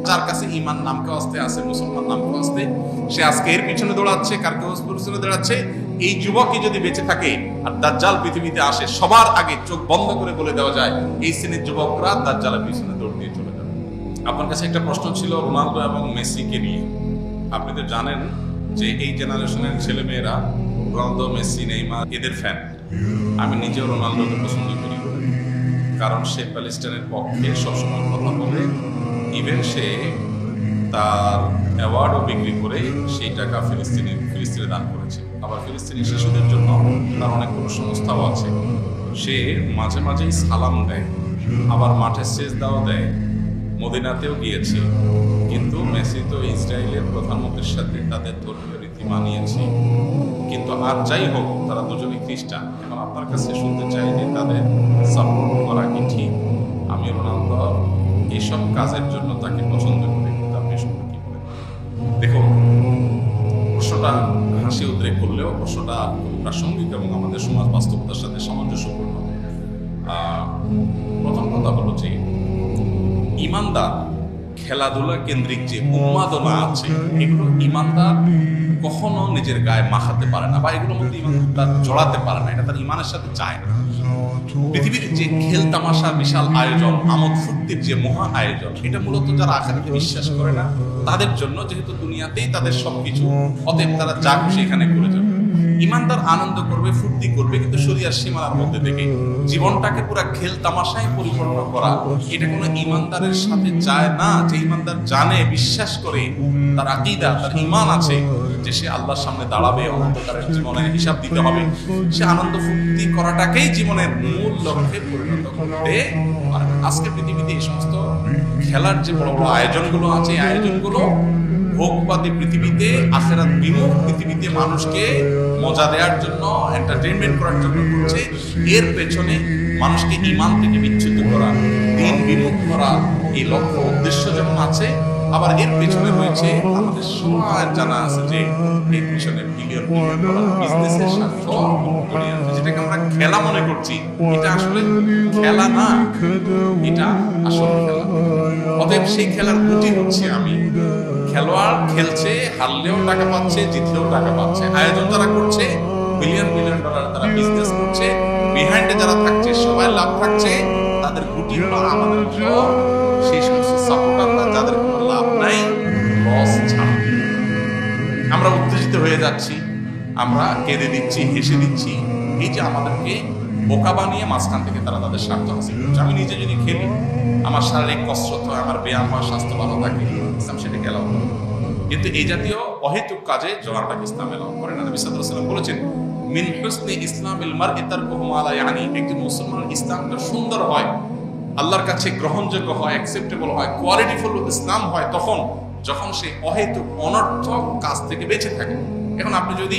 যার কাছে ঈমান নামকে আস্তে আছে, মুসলমান নামকে আস্তে, সে আজকে এর পিছনে দৌড়াচ্ছে, কার পিছনে দৌড়াচ্ছে। এই যুবকই যদি বেঁচে থাকে আর দাজ্জাল পৃথিবীতে আসে, সবার আগে চোখ বন্ধ করে বলে দেওয়া যায় এই শ্রেণীর যুবকরা দাজ্জালের পিছনে দৌড় দিয়ে চলে যাবে। আপনার কাছে একটা প্রশ্ন ছিল রোনালদো এবং মেসিকে নিয়ে। আপনি তো জানেন যে এই জেনারেশনের ছেলে মেয়েরা রোনালদো, মেসি, নেইমার এদের ফ্যান। আমি নিজেও রোনালদোকে পছন্দ করি, কারণ সে প্যালেস্টাইনের পক্ষে সবসময় কথা বলে। ইভেন সে তার অ্যাওয়ার্ডও বিক্রি করে সেই টাকা ফিলিস্তিনে দান করেছে। আবার ফিলিস্তিনি শিশুদের জন্য তার অনেকগুলো সংস্থাও আছে। সে মাঝে মাঝেই সালাম দেয়, আবার মাঠে সেজদাও দেয়, মদিনাতেও গিয়েছে। কিন্তু মেসি তো ইসরায়েলের প্রধানমন্ত্রীর সাথে তাদের ধর্মীয় রীতি মানিয়েছে। কিন্তু আর যাই হোক, তারা দুজনই খ্রিস্টান। এখন আপনার কাছে শুনতে চাই যে তাদের সাপোর্ট করা কি ঠিক? আমি রোনালদো এইসব কাজের জন্য তাকে পছন্দ করি, কিন্তু আপনি শুনতে কি বলেন? দেখুন, প্রশ্নটা হাসি উদ্রেক করলেও প্রশ্নটা প্রাসঙ্গিক এবং আমাদের সমাজ বাস্তবতার সাথে সামঞ্জস্যপূর্ণ। প্রথম কথা হলো যে ইমানদার খেলাধুলা কেন্দ্রিক যে উন্মাদনা আছে, এগুলো ইমানদার কখনো নিজের গায়ে মাখাতে পারে না, বা এগুলোর মধ্যে ইমানদার জড়াতে পারে না। এটা তার ইমানের সাথে যায় না। পৃথিবীর যে খেল তামাশা, বিশাল আয়োজন, আমোদ ফুর্তির যে মহা আয়োজন, এটা মূলত যারা আখিরাতে বিশ্বাস করে না তাদের জন্য, যেহেতু দুনিয়াতেই তাদের সবকিছু, অতএব তারা যা খুশি এখানে করে যাবে। ইমানদার আনন্দ করবে, ফুর্তি করবে, কিন্তু শরিয়ার সীমানার মধ্যে থেকে। জীবনটাকে পুরো খেল তামাশায় পরিপূর্ণ করা, এটা কোনো ইমানদারের সাথে যায় না। যে ইমানদার জানে, বিশ্বাস করে, তার আকীদা, তার ঈমান আছে যে সে আল্লাহর সামনে দাঁড়াবে, অনন্তকালের জীবনের হিসাব দিতে হবে, সে আনন্দ ফুর্তি করাটাকেই জীবনের মূল লক্ষ্যে পরিণত করতে পারবে। আজকে পৃথিবীতে এই সমস্ত খেলার যে বড় বড় আয়োজনগুলো আছে, এই আয়োজনগুলো ভোগবাদী পৃথিবীতে, আখিরাত বিমুখ পৃথিবীতে মানুষকে মজা দেওয়ার জন্য, এন্টারটেইনমেন্ট করার জন্য করছে। এর পেছনে মানুষকে ঈমান থেকে বিচ্যুত করা, দ্বীন বিমুখ করা, এই লক্ষ্য উদ্দেশ্য যেমন আছে, আবার এর পেছনে রয়েছে আমাদের সবার জানা আছে যে এর পেছনে বিলিয়ন ডলার বিজনেসের স্বার্থ, যেটাকে আমরা খেলা মনে করছি, এটা আসলে খেলা না, এটা আসলে খেলা। অতএব সেই খেলার প্রতি হচ্ছে আমি। খেলোয়াড় খেলছে, হারলেও টাকা পাচ্ছে, জিতলেও টাকা পাচ্ছে। আয়োজন যারা করছে, বিলিয়ন বিলিয়ন ডলার তারা বিজনেস করছে, বিহাইন্ডে যারা থাকছে সবাই লাভ থাকছে। তাদের গুটি হলো আমাদের সেই সমস্ত সাপোর্টাররা যাদের কোনো লাভ নাই, লস ছাড়া। আমরা উত্তেজিত হয়ে যাচ্ছি, আমরা কেঁদে দিচ্ছি, হেসে দিচ্ছি। এই যে আমাদেরকে বোকা বানিয়ে মাঝখান থেকে তারা তাদের স্বার্থ হাসিল করছে। আমি নিজে যদি খেলি, আমার শারীরিক কসরত হয়, আমার ব্যায়াম হয়, স্বাস্থ্য ভালো থাকে, ইসলাম সেটাকে এলাও করে। কিন্তু এই জাতীয় অহেতুক কাজে জড়াটাকে ইসলাম এলাও করে না। নবী সাল্লাল্লাহু আলাইহি ওয়াসাল্লাম বলেছেন, মিন হুসনি ইসলামিল মারই তারকুহু মা লা ইয়ানি। একজন মুসলমানের ইসলামটা সুন্দর হয়, আল্লাহর কাছে গ্রহণযোগ্য হয়, অ্যাকসেপ্টেবল হয়, কোয়ালিটিফুল ইসলাম হয় তখন যখন সে অহেতুক অনর্থক কাজ থেকে বেঁচে থাকে। এখন আপনি যদি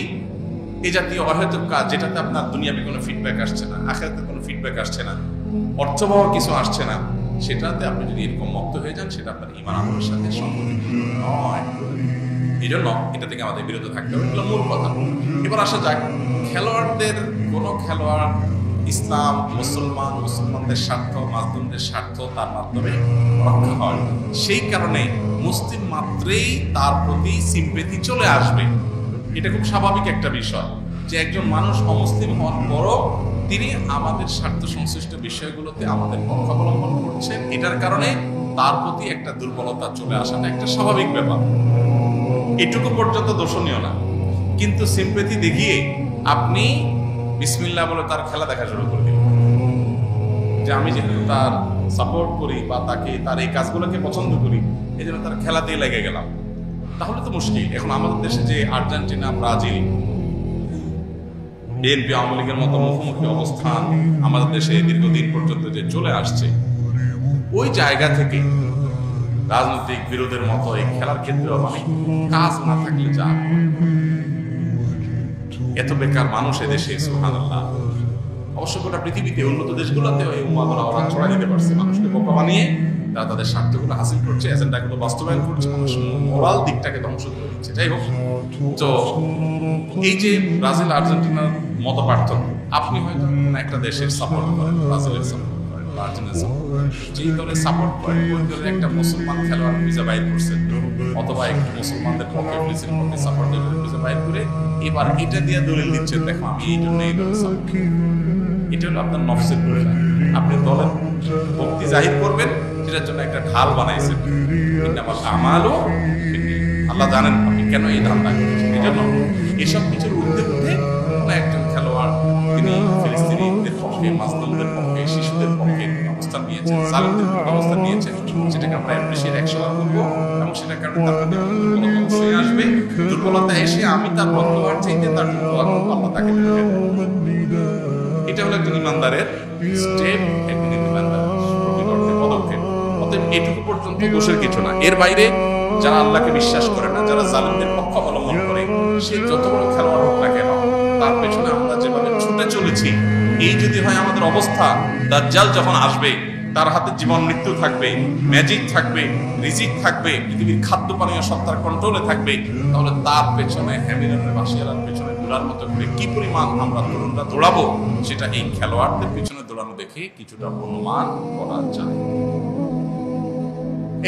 এই জাতীয় অহেতুক কাজ, যেটাতে আপনার দুনিয়াবি কোনো ফিডব্যাক আসছে না, আখিরাতের কোনো ফিডব্যাক আসছে না, অর্থবহ কিছু আসছে না, সেটাতে আপনি যদি এরকম মত্ত হয়ে যান, সেটা আপনার ঈমান আমলের সাথে সম্পর্কিত নয়। এই জন্য এটা থেকে আমাদের বিরত থাকতে হবে, এগুলো মূল কথা। এবার আসা যাক, খেলোয়াড়দের কোনো খেলোয়াড় ইসলাম, মুসলমানদের স্বার্থ, মাজলুমদের স্বার্থ তার মাধ্যমে রক্ষা হয়। সেই কারণে মুসলিম মাত্রেই তার প্রতি সিম্পেথি চলে আসবে। এটা খুব স্বাভাবিক একটা বিষয় যে একজন মানুষ অমুসলিম হওয়ার পরও তিনি আমাদের স্বার্থ সংশ্লিষ্ট বিষয়গুলোতে আমাদের পক্ষ অবলম্বন করছেন। এটার কারণে তার প্রতি একটা দুর্বলতা চলে আসাটা একটা স্বাভাবিক ব্যাপার। এটুকু পর্যন্ত দোষণীয় না। কিন্তু সিম্পেথি দেখিয়ে আপনি বিসমিল্লাহ বলে তার খেলা দেখা শুরু করে দিলেন, যে আমি যেহেতু তার সাপোর্ট করি বা তাকে তার এই কাজগুলোকে পছন্দ করি, এই জন্য তার খেলাতেই লেগে গেলাম, তাহলে তো মুশকিল। এখন আমাদের দেশে যে আর্জেন্টিনা, ব্রাজিল, বিএনপি, আওয়ামী লীগের মতো মুখোমুখি অবস্থান আমাদের দেশে দীর্ঘদিন পর্যন্ত যে চলে আসছে, ওই জায়গা থেকে রাজনৈতিক বিরোধের মতো এই খেলার ক্ষেত্রেও মানে কাজ না থাকলে যা, এত বেকার মানুষ এদেশে, সুবহানাল্লাহ। অবশ্য গোটা পৃথিবীতে উন্নত দেশগুলোতেও এই উন্মাদনা ওরা ছড়াই দিতে পারছে, মানুষকে বোকা বানিয়ে তারা তাদের স্বার্থগুলো হাসিল করছে, এজেন্ডাগুলো বাস্তবায়ন করছে, মানুষ মোরাল দিকটাকে ধ্বংস করে দিচ্ছে। যাই হোক, তো এই যে ব্রাজিল আর্জেন্টিনার মত পার্থক্য, আপনি হয়তো একটা দেশের সাপোর্ট করেন, ব্রাজিলের সাপোর্ট করেন, যেই দলে সাপোর্ট করে ওই দলের একটা মুসলমান খেলোয়াড় খুঁজে বাইর করছেন, অথবা একটু মুসলমানদের পক্ষে ফিলিস্তিন পক্ষে সাপোর্ট খুঁজে বাইর করে এবার এটা দিয়ে দলিল দিচ্ছেন, দেখো আমি এই জন্য এই দলে সাপোর্ট। এটা হলো আপনার নফসের পূজা। আপনি দলের ভক্তি জাহির করবেন, সেটার জন্য একটা ঢাল বানাইছেন। আমালও আল্লাহ জানেন আপনি কেন এই ধান্দা করেছেন। এই জন্য এসব কিছুর ঊর্ধ্বে উঠে একজন খেলোয়াড় তিনি ফিলিস্তিনিদের পক্ষে, মাজলুমদের পক্ষে, শিশুদের পক্ষে অবস্থান নিয়েছেন, জালিমদের পক্ষে অবস্থান নিয়েছেন, সেটাকে আমরা অ্যাপ্রিশিয়েট 100বার করবো। এবং সেটার কারণে তার মধ্যে দুর্বলতা অবশ্যই আসবে। দুর্বলতা এসে আমি তার বর্তমান চাইতে তার দুর্বলতা আল্লাহ তাকে দেবেন। এটা হলো একজন ইমানদারের স্টেপ, একজন ইমানদারের প্রকৃত অর্থে পদক্ষেপ। অতএব এটুকু পর্যন্ত দোষের কিছু না। এর বাইরে যারা আল্লাহকে বিশ্বাস করে না, যারা জালিমদের পক্ষ অবলম্বন করে, সে যত বড় খেলোয়াড় হোক না কেন, তার পেছনে আমরা যেভাবে ছুটে চলেছি, এই যদি হয় আমাদের অবস্থা, দাজ্জাল যখন আসবে তার হাতে জীবন মৃত্যু থাকবে, ম্যাজিক থাকবে, রিজিক থাকবে, পৃথিবীর খাদ্য পানীয় সব তার কন্ট্রোলে থাকবে, তাহলে তার পেছনে হ্যামিলনের বাসিয়ালার পেছনে দৌড়ার মতো করে কি পরিমাণ আমরা তরুণরা দৌড়াবো, সেটা এই খেলোয়াড়দের পেছনে দৌড়ানো দেখে কিছুটা অনুমান করা যায়।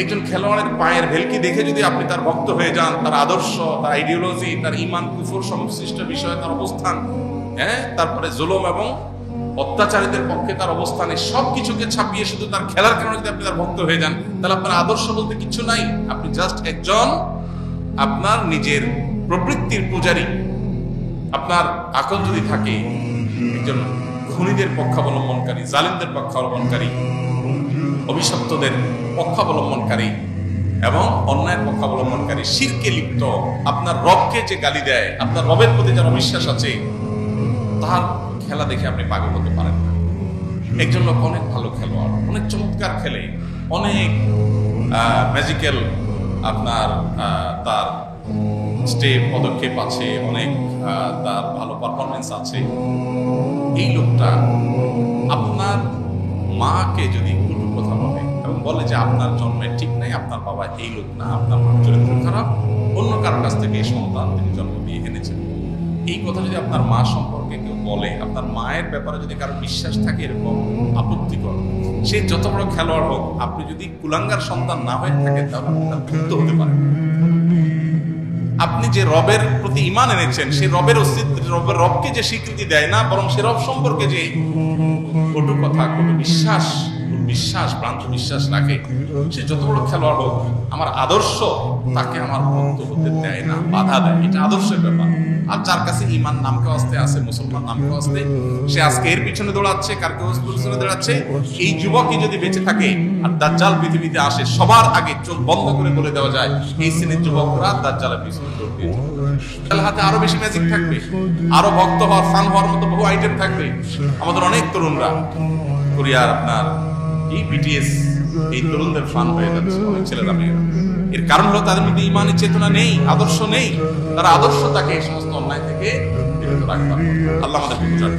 একজন খেলোয়াড়ের পায়ের ভেলকি দেখে যদি আপনি তার ভক্ত হয়ে যান, তার আদর্শ, তার আইডিওলজি, তার ইমান কুফর সংশ্লিষ্ট বিষয়ে তার অবস্থান, তারপরে জুলুম এবং অত্যাচারীদের পক্ষে তার অবস্থানে সবকিছুকে ছাপিয়ে শুধু তার খেলার কারণে যদি আপনি তার ভক্ত হয়ে যান, তাহলে আপনার আদর্শ বলতে কিছু নাই। আপনি জাস্ট একজন আপনার নিজের প্রবৃত্তির পূজারী। আপনার আকল যদি থাকে, একজন খুনিদের পক্ষাবলম্বনকারী, জালিমদের পক্ষাবলম্বনকারী, অভিশপ্তদের পক্ষাবলম্বনকারী এবং অন্যায়ের পক্ষাবলম্বনকারী, শিরকে লিপ্ত, আপনার রবকে যে গালি দেয়, আপনার রবের প্রতি যার অবিশ্বাস আছে, তার খেলা দেখে আপনি পাগল হতে পারেন না। একজন লোক অনেক ভালো খেলোয়াড়, অনেক চমৎকার খেলে, অনেক ম্যাজিক্যাল আপনার তার স্টেপ পদক্ষেপ আছে, অনেক তার ভালো পারফরমেন্স আছে। এই লোকটা আপনার মাকে যদি কটু কথা বলে এবং বলে যে আপনার জন্মের ঠিক নাই, আপনার বাবা এই লোক না, আপনার মার চরিত্র খারাপ, অন্য কারোর কাছ থেকে এই সন্তান তিনি জন্ম দিয়ে এনেছেন, এই কথা যদি আপনার মা সম্পর্কে কেউ বলে, আপনার মায়ের ব্যাপারে যদি কারো বিশ্বাস থাকে এরকম আপত্তিকর, সে যত বড় খেলোয়াড় হোক, আপনি যদি কুলাঙ্গার সন্তান না হয়ে থাকেন, তাহলে আপনি তার ভুক্ত হতে পারেন। আপনি যে রবের প্রতি ঈমান এনেছেন, সে রবের অস্তিত্ব, রবকে যে স্বীকৃতি দেয় না, বরং সে রব সম্পর্কে যে কটু কথা, কটু বিশ্বাস, ভ্রান্ত বিশ্বাস রাখে, সে যত বড় খেলোয়াড় হোক, আমার আদর্শ তাকে আমার ভক্ত হতে দেয় না, বাধা দেয়। এটা আদর্শের ব্যাপার। আর যার কাছে ঈমান নামকে আসতে আছে, মুসলমান নামকে আসতে, সে আজকে এর পিছনে দৌড়াচ্ছে, কার কেউ পিছনে দৌড়াচ্ছে। এই যুবকই যদি বেঁচে থাকে আর দাজ্জাল পৃথিবীতে আসে, সবার আগে চোখ বন্ধ করে বলে দেওয়া যায় এই শ্রেণীর যুবকরা দাজ্জালের পিছনে দৌড়িয়ে তার হাতে আরো বেশি ম্যাজিক থাকবে, আরো ভক্ত হওয়ার, ফান হওয়ার মতো বহু আইটেম থাকবে। আমাদের অনেক তরুণরা কোরিয়ার আপনার কি বিটিএস, এই তরুণদের ফান হয়ে যাচ্ছে অনেক ছেলেরা মেয়েরা। এর কারণ হলো তাদের মধ্যে ইমানি চেতনা নেই, আদর্শ নেই। তারা আদর্শ তাকে এই সমস্ত অন্যায় থেকে বিরত রাখতে। আল্লাহ আমাদেরকে বোঝার